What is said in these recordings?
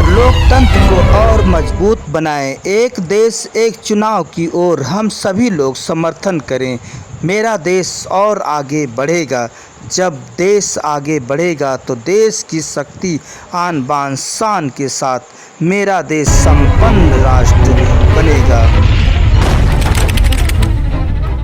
मिलकर लोकतंत्र को और मजबूत बनाएं। एक देश एक चुनाव की ओर हम सभी लोग समर्थन करें। मेरा देश और आगे बढ़ेगा। जब देश आगे बढ़ेगा तो देश की शक्ति आन बान शान के साथ मेरा देश संपन्न राष्ट्र बनेगा।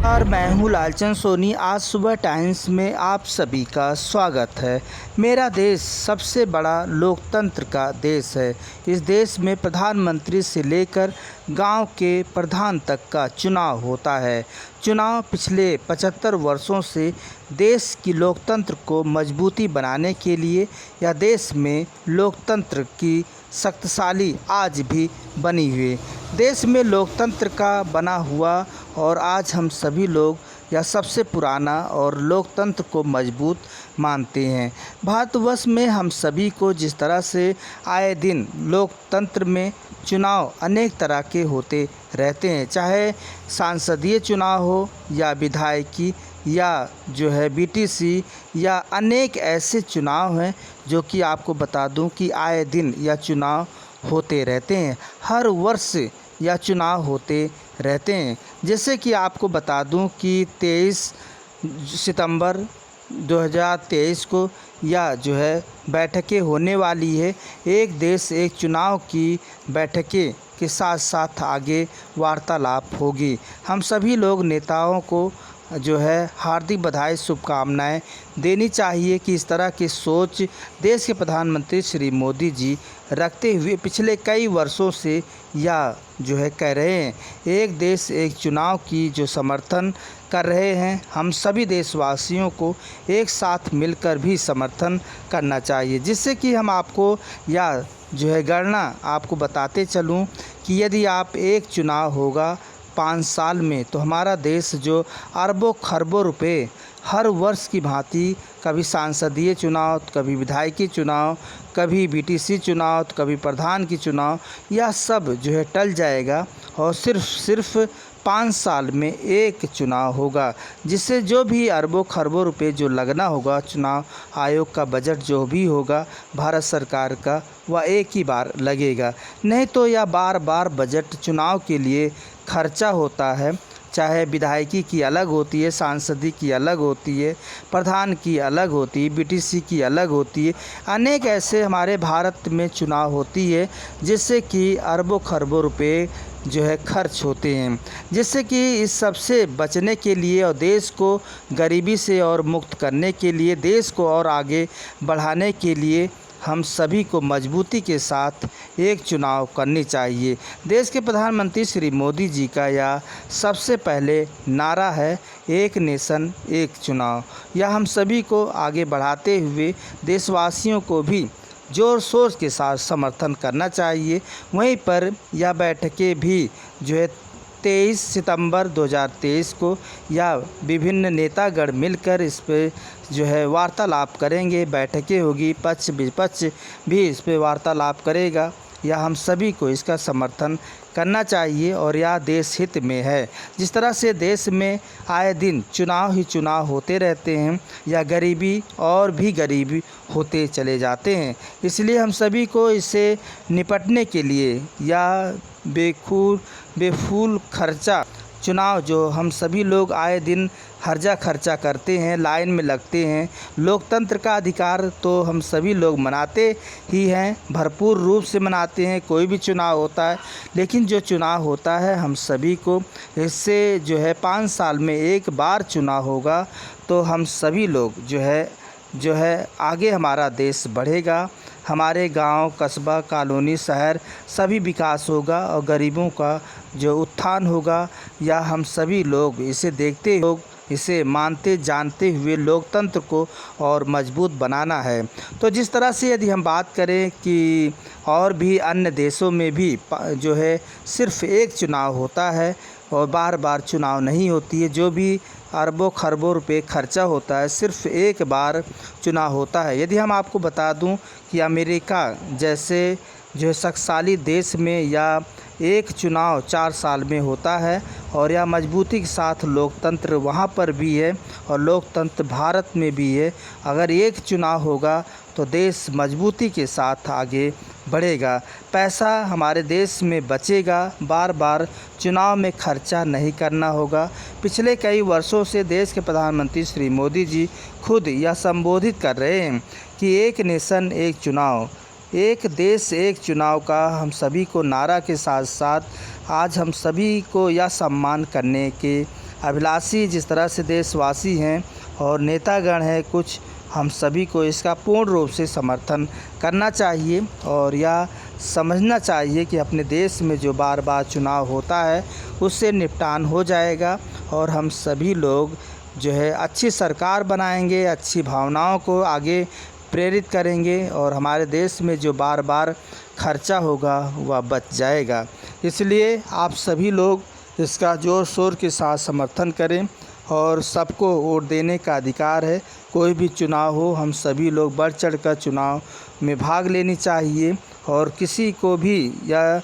और मैं हूँ लालचंद सोनी। आज सुबह टाइम्स में आप सभी का स्वागत है। मेरा देश सबसे बड़ा लोकतंत्र का देश है। इस देश में प्रधानमंत्री से लेकर गांव के प्रधान तक का चुनाव होता है। चुनाव पिछले 75 वर्षों से देश की लोकतंत्र को मजबूती बनाने के लिए या देश में लोकतंत्र की शक्तिशाली आज भी बनी हुई। देश में लोकतंत्र का बना हुआ और आज हम सभी लोग या सबसे पुराना और लोकतंत्र को मजबूत मानते हैं। भारतवर्ष में हम सभी को जिस तरह से आए दिन लोकतंत्र में चुनाव अनेक तरह के होते रहते हैं, चाहे सांसदीय चुनाव हो या विधायकी या जो है बीटीसी या अनेक ऐसे चुनाव हैं जो कि आपको बता दूं कि आए दिन या चुनाव होते रहते हैं। हर वर्ष या चुनाव होते रहते हैं। जैसे कि आपको बता दूं कि 23 सितंबर 2023 को या जो है बैठकें होने वाली है। एक देश एक चुनाव की बैठकें के साथ साथ आगे वार्तालाप होगी। हम सभी लोग नेताओं को जो है हार्दिक बधाई शुभकामनाएं देनी चाहिए कि इस तरह की सोच देश के प्रधानमंत्री श्री मोदी जी रखते हुए पिछले कई वर्षों से या जो है कह रहे हैं एक देश एक चुनाव की जो समर्थन कर रहे हैं। हम सभी देशवासियों को एक साथ मिलकर भी समर्थन करना चाहिए, जिससे कि हम आपको या जो है गणना आपको बताते चलूं कि यदि आप एक चुनाव होगा 5 साल में तो हमारा देश जो अरबों खरबों रुपए हर वर्ष की भांति कभी सांसदीय चुनाव, कभी विधायकी चुनाव, कभी बीटीसी चुनाव, कभी प्रधान की चुनाव, यह सब जो है टल जाएगा और सिर्फ 5 साल में एक चुनाव होगा, जिससे जो भी अरबों खरबों रुपए जो लगना होगा चुनाव आयोग का बजट जो भी होगा भारत सरकार का वह एक ही बार लगेगा। नहीं तो यह बार बार बजट चुनाव के लिए खर्चा होता है, चाहे विधायकी की अलग होती है, सांसदी की अलग होती है, प्रधान की अलग होती है, बीटीसी की अलग होती है। अनेक ऐसे हमारे भारत में चुनाव होती है जिससे कि अरबों खरबों रुपए जो है खर्च होते हैं। जिससे कि इस सब से बचने के लिए और देश को गरीबी से और मुक्त करने के लिए, देश को और आगे बढ़ाने के लिए हम सभी को मजबूती के साथ एक चुनाव करनी चाहिए। देश के प्रधानमंत्री श्री मोदी जी का यह सबसे पहले नारा है, एक नेशन एक चुनाव। यह हम सभी को आगे बढ़ाते हुए देशवासियों को भी जोर शोर के साथ समर्थन करना चाहिए। वहीं पर यह बैठकें भी जो है 23 सितंबर 2023 को या विभिन्न नेतागण मिलकर इस पे जो है वार्तालाप करेंगे, बैठकें होगी, पक्ष विपक्ष भी इस पे वार्तालाप करेगा। या हम सभी को इसका समर्थन करना चाहिए और यह देश हित में है। जिस तरह से देश में आए दिन चुनाव ही चुनाव होते रहते हैं या गरीबी और भी गरीबी होते चले जाते हैं, इसलिए हम सभी को इससे निपटने के लिए या बेफूल खर्चा चुनाव जो हम सभी लोग आए दिन हर्जा खर्चा करते हैं, लाइन में लगते हैं, लोकतंत्र का अधिकार तो हम सभी लोग मनाते ही हैं, भरपूर रूप से मनाते हैं। कोई भी चुनाव होता है, लेकिन जो चुनाव होता है हम सभी को इससे जो है 5 साल में एक बार चुनाव होगा तो हम सभी लोग जो है आगे हमारा देश बढ़ेगा। हमारे गांव, कस्बा, कॉलोनी, शहर सभी विकास होगा और गरीबों का जो उत्थान होगा। या हम सभी लोग इसे देखते लोग इसे मानते जानते हुए लोकतंत्र को और मजबूत बनाना है। तो जिस तरह से यदि हम बात करें कि और भी अन्य देशों में भी जो है सिर्फ एक चुनाव होता है और बार बार चुनाव नहीं होती है, जो भी अरबों खरबों रुपए खर्चा होता है सिर्फ एक बार चुनाव होता है। यदि हम आपको बता दूं कि अमेरिका जैसे जो है शक्तिशाली देश में या एक चुनाव 4 साल में होता है और यह मजबूती के साथ लोकतंत्र वहाँ पर भी है और लोकतंत्र भारत में भी है। अगर एक चुनाव होगा तो देश मजबूती के साथ आगे बढ़ेगा, पैसा हमारे देश में बचेगा, बार बार चुनाव में खर्चा नहीं करना होगा। पिछले कई वर्षों से देश के प्रधानमंत्री श्री मोदी जी खुद यह संबोधित कर रहे हैं कि एक नेशन एक चुनाव, एक देश एक चुनाव का हम सभी को नारा के साथ साथ आज हम सभी को यह सम्मान करने के अभिलाषी जिस तरह से देशवासी हैं और नेतागण हैं कुछ, हम सभी को इसका पूर्ण रूप से समर्थन करना चाहिए और यह समझना चाहिए कि अपने देश में जो बार बार चुनाव होता है उससे निपटान हो जाएगा और हम सभी लोग जो है अच्छी सरकार बनाएंगे, अच्छी भावनाओं को आगे प्रेरित करेंगे और हमारे देश में जो बार बार खर्चा होगा वह बच जाएगा। इसलिए आप सभी लोग इसका ज़ोर शोर के साथ समर्थन करें और सबको वोट देने का अधिकार है। कोई भी चुनाव हो, हम सभी लोग बढ़ चढ़कर चुनाव में भाग लेनी चाहिए और किसी को भी यह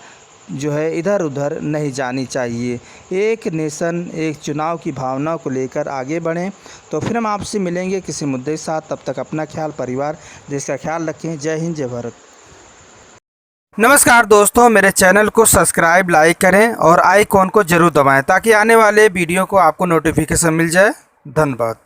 जो है इधर उधर नहीं जानी चाहिए। एक नेशन एक चुनाव की भावना को लेकर आगे बढ़ें। तो फिर हम आपसे मिलेंगे किसी मुद्दे के साथ। तब तक अपना ख्याल, परिवार, देश का ख्याल रखें। जय हिंद, जय भारत। नमस्कार दोस्तों, मेरे चैनल को सब्सक्राइब, लाइक करें और आइकॉन को ज़रूर दबाएं ताकि आने वाले वीडियो को आपको नोटिफिकेशन मिल जाए। धन्यवाद।